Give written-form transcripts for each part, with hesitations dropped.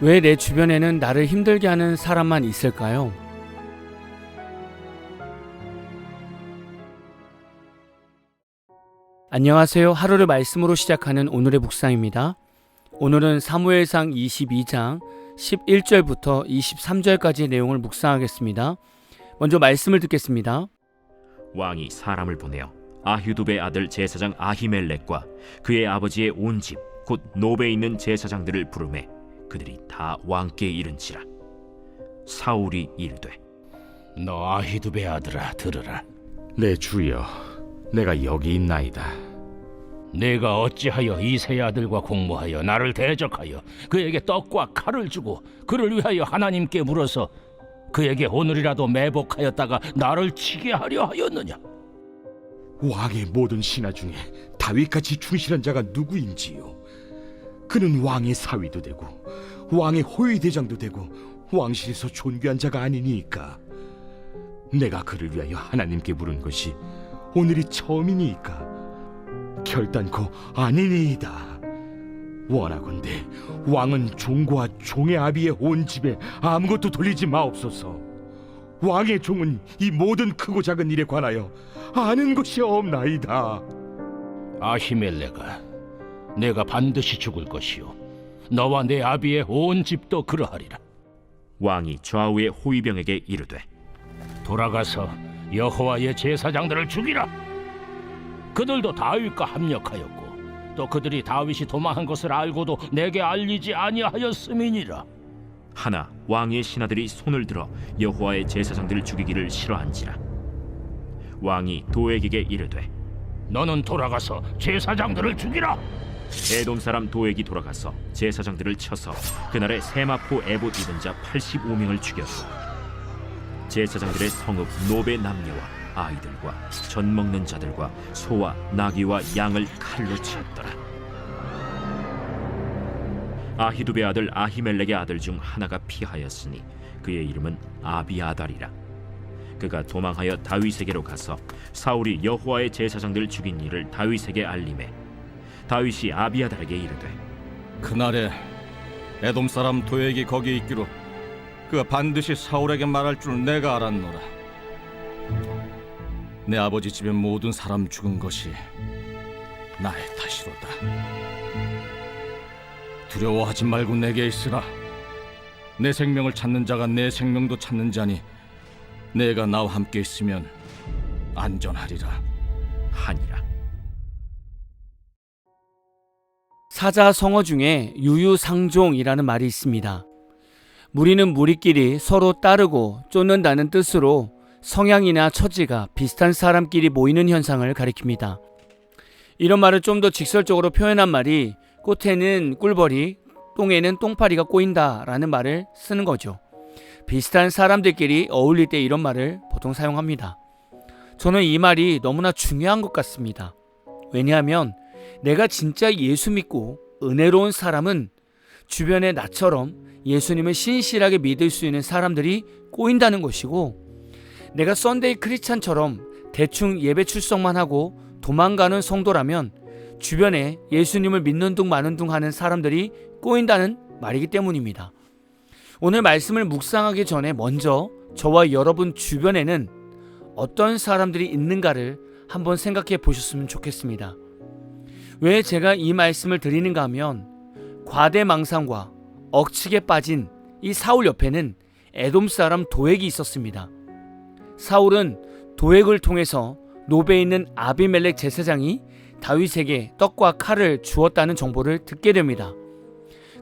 왜 내 주변에는 나를 힘들게 하는 사람만 있을까요? 안녕하세요. 하루를 말씀으로 시작하는 오늘의 묵상입니다. 오늘은 사무엘상 22장 11절부터 23절까지의 내용을 묵상하겠습니다. 먼저 말씀을 듣겠습니다. 왕이 사람을 보내어 아휴두베 아들 제사장 아히멜렉과 그의 아버지의 온 집 곧 노베에 있는 제사장들을 부르매 그들이 다 왕께 이른지라. 사울이 이르되 너 아히두베 아들아 들으라. 내 주여, 내가 여기 있나이다. 내가 어찌하여 이새의 아들과 공모하여 나를 대적하여 그에게 떡과 칼을 주고 그를 위하여 하나님께 물어서 그에게 오늘이라도 매복하였다가 나를 치게 하려 하였느냐? 왕의 모든 신하 중에 다윗같이 충실한 자가 누구인지요? 그는 왕의 사위도 되고 왕의 호위대장도 되고 왕실에서 존귀한 자가 아니니까. 내가 그를 위하여 하나님께 물은 것이 오늘이 처음이니까 결단코 아니니이다. 원하건대 왕은 종과 종의 아비의 온 집에 아무것도 돌리지 마옵소서. 왕의 종은 이 모든 크고 작은 일에 관하여 아는 것이 없나이다. 아히멜렉아, 내가 반드시 죽을 것이요 너와 내 아비의 온 집도 그러하리라. 왕이 좌우의 호위병에게 이르되 돌아가서 여호와의 제사장들을 죽이라. 그들도 다윗과 합력하였고 또 그들이 다윗이 도망한 것을 알고도 내게 알리지 아니하였음이니라. 하나 왕의 신하들이 손을 들어 여호와의 제사장들을 죽이기를 싫어한지라. 왕이 도액에게 이르되 너는 돌아가서 제사장들을 죽이라. 에돔 사람 도액이 돌아가서 제사장들을 쳐서 그날에 세마포 에봇 입은 자 85명을 죽였고 제사장들의 성읍 노베 남녀와 아이들과 전 먹는 자들과 소와 나귀와 양을 칼로 쳤더라. 아히두베 아들 아히멜렉의 아들 중 하나가 피하였으니 그의 이름은 아비아달이라. 그가 도망하여 다윗에게로 가서 사울이 여호와의 제사장들을 죽인 일을 다윗에게 알림해 다윗이 아비아달에게 이르되 그날에 에돔 사람 도액이 거기 있기로 그가 반드시 사울에게 말할 줄 내가 알았노라. 내 아버지 집의 모든 사람 죽은 것이 나의 탓이로다. 두려워하지 말고 내게 있으라. 내 생명을 찾는 자가 내 생명도 찾는 자니 내가 나와 함께 있으면 안전하리라 하니라. 사자성어 중에 유유상종이라는 말이 있습니다. 무리는 무리끼리 서로 따르고 쫓는다는 뜻으로 성향이나 처지가 비슷한 사람끼리 모이는 현상을 가리킵니다. 이런 말을 좀 더 직설적으로 표현한 말이 꽃에는 꿀벌이, 똥에는 똥파리가 꼬인다 라는 말을 쓰는 거죠. 비슷한 사람들끼리 어울릴 때 이런 말을 보통 사용합니다. 저는 이 말이 너무나 중요한 것 같습니다. 왜냐하면 내가 진짜 예수 믿고 은혜로운 사람은 주변에 나처럼 예수님을 신실하게 믿을 수 있는 사람들이 꼬인다는 것이고, 내가 썬데이 크리스찬처럼 대충 예배 출석만 하고 도망가는 성도라면 주변에 예수님을 믿는 둥 마는 둥 하는 사람들이 꼬인다는 말이기 때문입니다. 오늘 말씀을 묵상하기 전에 먼저 저와 여러분 주변에는 어떤 사람들이 있는가를 한번 생각해 보셨으면 좋겠습니다. 왜 제가 이 말씀을 드리는가 하면 과대망상과 억측에 빠진 이 사울 옆에는 에돔 사람 도액이 있었습니다. 사울은 도액을 통해서 노베에 있는 아비멜렉 제사장이 다윗에게 떡과 칼을 주었다는 정보를 듣게 됩니다.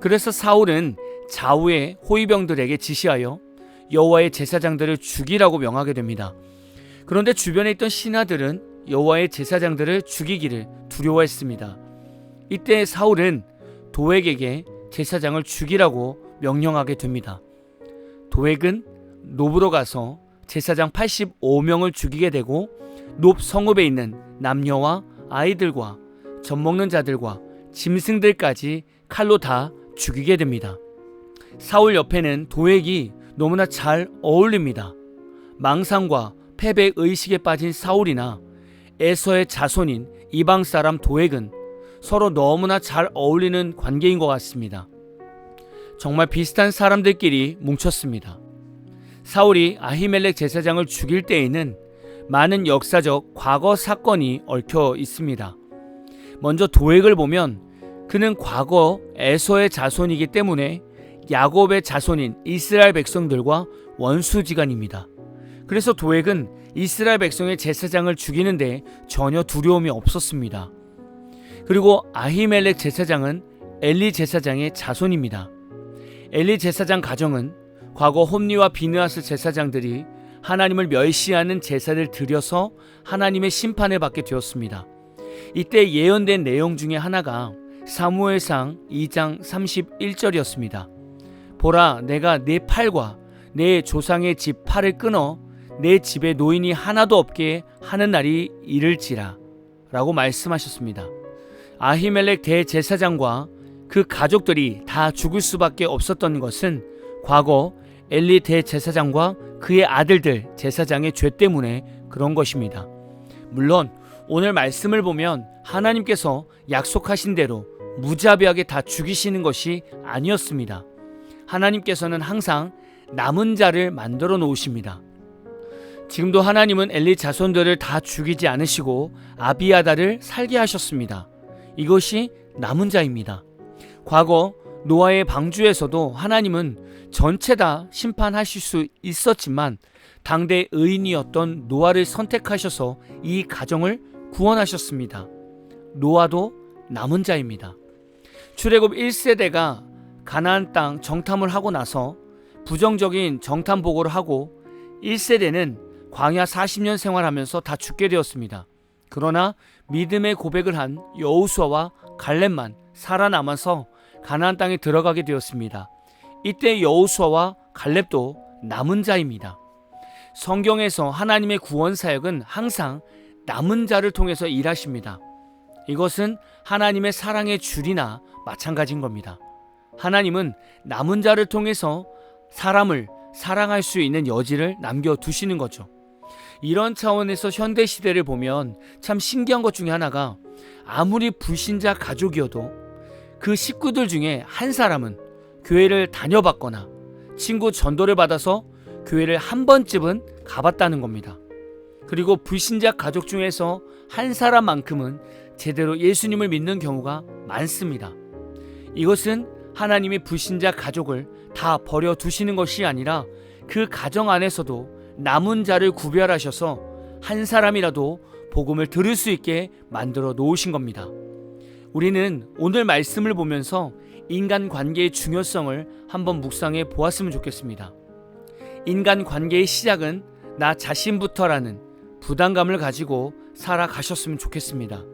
그래서 사울은 좌우의 호위병들에게 지시하여 여호와의 제사장들을 죽이라고 명하게 됩니다. 그런데 주변에 있던 신하들은 여호와의 제사장들을 죽이기를 두려워했습니다. 이때 사울은 도액에게 제사장을 죽이라고 명령하게 됩니다. 도액은 놉으로 가서 제사장 85명을 죽이게 되고 놉 성읍에 있는 남녀와 아이들과 젖먹는 자들과 짐승들까지 칼로 다 죽이게 됩니다. 사울 옆에는 도액이 너무나 잘 어울립니다. 망상과 패배 의식에 빠진 사울이나 에서의 자손인 이방 사람 도액은 서로 너무나 잘 어울리는 관계인 것 같습니다. 정말 비슷한 사람들끼리 뭉쳤습니다. 사울이 아히멜렉 제사장을 죽일 때에는 많은 역사적 과거 사건이 얽혀 있습니다. 먼저 도액을 보면 그는 과거 에서의 자손이기 때문에 야곱의 자손인 이스라엘 백성들과 원수지간입니다. 그래서 도액은 이스라엘 백성의 제사장을 죽이는데 전혀 두려움이 없었습니다. 그리고 아히멜렉 제사장은 엘리 제사장의 자손입니다. 엘리 제사장 가정은 과거 홈리와 비느하스 제사장들이 하나님을 멸시하는 제사를 드려서 하나님의 심판을 받게 되었습니다. 이때 예언된 내용 중에 하나가 사무엘상 2장 31절이었습니다. 보라, 내가 내 팔과 내 조상의 집 팔을 끊어 내 집에 노인이 하나도 없게 하는 날이 이를지라 라고 말씀하셨습니다. 아히멜렉 대제사장과 그 가족들이 다 죽을 수밖에 없었던 것은 과거 엘리 대제사장과 그의 아들들 제사장의 죄 때문에 그런 것입니다. 물론 오늘 말씀을 보면 하나님께서 약속하신 대로 무자비하게 다 죽이시는 것이 아니었습니다. 하나님께서는 항상 남은 자를 만들어 놓으십니다. 지금도 하나님은 엘리 자손들을 다 죽이지 않으시고 아비아다를 살게 하셨습니다. 이것이 남은 자입니다. 과거 노아의 방주에서도 하나님은 전체 다 심판하실 수 있었지만 당대 의인이었던 노아를 선택하셔서 이 가정을 구원하셨습니다. 노아도 남은 자입니다. 출애굽 1세대가 가나안 땅 정탐을 하고 나서 부정적인 정탐 보고를 하고 1세대는 광야 40년 생활하면서 다 죽게 되었습니다. 그러나 믿음의 고백을 한 여호수아와 갈렙만 살아남아서 가나안 땅에 들어가게 되었습니다. 이때 여호수아와 갈렙도 남은 자입니다. 성경에서 하나님의 구원 사역은 항상 남은 자를 통해서 일하십니다. 이것은 하나님의 사랑의 줄이나 마찬가지인 겁니다. 하나님은 남은 자를 통해서 사람을 사랑할 수 있는 여지를 남겨두시는 거죠. 이런 차원에서 현대시대를 보면 참 신기한 것 중에 하나가 아무리 불신자 가족이어도 그 식구들 중에 한 사람은 교회를 다녀봤거나 친구 전도를 받아서 교회를 한 번쯤은 가봤다는 겁니다. 그리고 불신자 가족 중에서 한 사람만큼은 제대로 예수님을 믿는 경우가 많습니다. 이것은 하나님이 불신자 가족을 다 버려두시는 것이 아니라 그 가정 안에서도 남은 자를 구별하셔서 한 사람이라도 복음을 들을 수 있게 만들어 놓으신 겁니다. 우리는 오늘 말씀을 보면서 인간 관계의 중요성을 한번 묵상해 보았으면 좋겠습니다. 인간 관계의 시작은 나 자신부터라는 부담감을 가지고 살아가셨으면 좋겠습니다.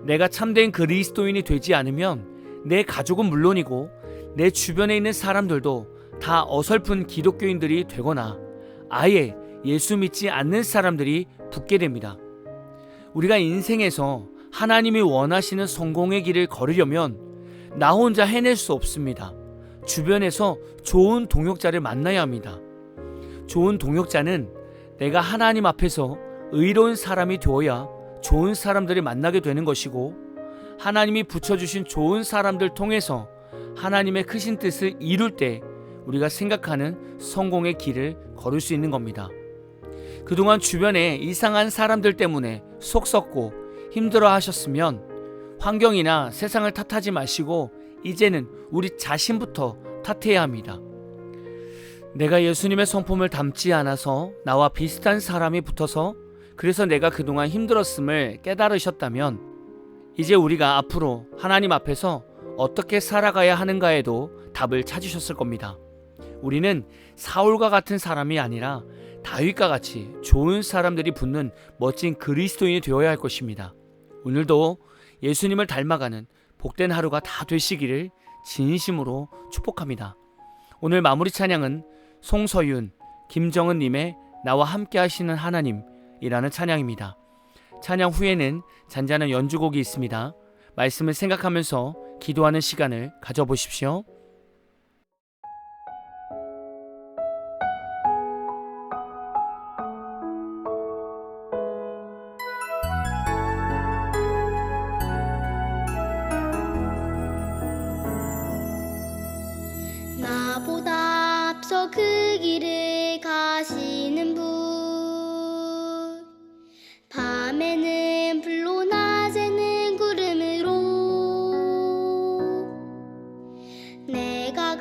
내가 참된 그리스도인이 되지 않으면 내 가족은 물론이고 내 주변에 있는 사람들도 다 어설픈 기독교인들이 되거나 아예 예수 믿지 않는 사람들이 붙게 됩니다. 우리가 인생에서 하나님이 원하시는 성공의 길을 걸으려면 나 혼자 해낼 수 없습니다. 주변에서 좋은 동역자를 만나야 합니다. 좋은 동역자는 내가 하나님 앞에서 의로운 사람이 되어야 좋은 사람들을 만나게 되는 것이고, 하나님이 붙여주신 좋은 사람들 통해서 하나님의 크신 뜻을 이룰 때 우리가 생각하는 성공의 길을 걸을 수 있는 겁니다. 그동안 주변에 이상한 사람들 때문에 속 썩고 힘들어 하셨으면 환경이나 세상을 탓하지 마시고 이제는 우리 자신부터 탓해야 합니다. 내가 예수님의 성품을 닮지 않아서 나와 비슷한 사람이 붙어서 그래서 내가 그동안 힘들었음을 깨달으셨다면 이제 우리가 앞으로 하나님 앞에서 어떻게 살아가야 하는가에도 답을 찾으셨을 겁니다. 우리는 사울과 같은 사람이 아니라 다윗과 같이 좋은 사람들이 붙는 멋진 그리스도인이 되어야 할 것입니다. 오늘도 예수님을 닮아가는 복된 하루가 다 되시기를 진심으로 축복합니다. 오늘 마무리 찬양은 송서윤, 김정은님의 나와 함께 하시는 하나님이라는 찬양입니다. 찬양 후에는 잔잔한 연주곡이 있습니다. 말씀을 생각하면서 기도하는 시간을 가져보십시오. 나보다 앞서 그 길을 가시는 분, 밤에는 불로 낮에는 구름으로 내가